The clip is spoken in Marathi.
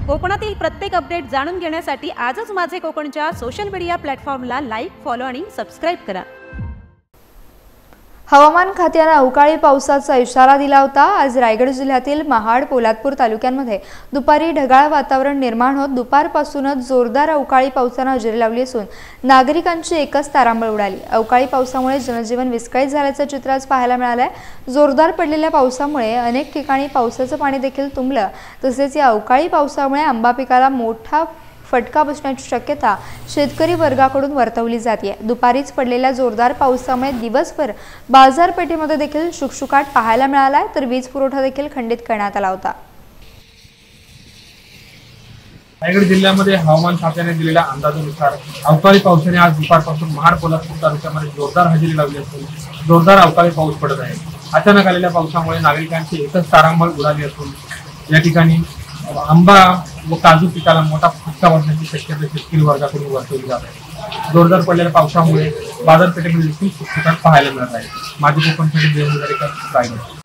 कोकणातील प्रत्येक अपडेट जाणून घेण्यासाठी आजच माझे कोकणच्या सोशल मीडिया प्लॅटफॉर्मला लाईक, फॉलो आणि सबस्क्राईब करा। हवामान खात्याने अवकाळी पावसाचा इशारा दिला होता। आज रायगड जिल्ह्यातील महाड, पोलादपूर तालुक्यांमध्ये दुपारी ढगाळ वातावरण निर्माण होत दुपारपासूनच जोरदार अवकाळी पावसाने हजेरी लावली असून नागरिकांची एकच तारांबळ उडाली। अवकाळी पावसामुळे जनजीवन विस्कळीत झाल्याचे चित्र आज पाहायला मिळाले। जोरदार पडलेल्या पावसामुळे अनेक ठिकाणी पावसाचे पाणी देखील तुंबले। तसेच या अवकाळी पावसामुळे आंबा पिकाला मोठा फटका बसण्याची शक्यता शेतकरी वर्गाकडून वर्तवली जाते। दुपारीच पडलेल्या जोरदार पावसामुळे दिवसभर बाजारपेठेमध्ये देखील शुकशुकाट पाहायला मिळाला, तर वीज पुरवठा देखील खंडित करण्यात आला होता। रायगड जिल्ह्यामध्ये हवामान खात्याने दिलेल्या अंदाजानुसार अवकाळी पावसाने आज दुपारपासून महाड, पोलादपूर तालुक्यामध्ये जोरदार हजेरी लावली असून जोरदार अवकाळी पाऊस पडत आहे। अचानक आलेल्या पावसामुळे नागरिकांची एकच तारांबळ उडाली असून या ठिकाणी आंबा व काजू पिकाला मोठा फटका बसण्याची शक्यता शेतकरी वर्गाकडून वर्तवली जात आहे। जोरदार पडलेल्या पावसामुळे बाजारपेठेमध्ये देखील शुकशुकाट पाहायला मिळत आहे। माझी कोकणसाठी रायगड।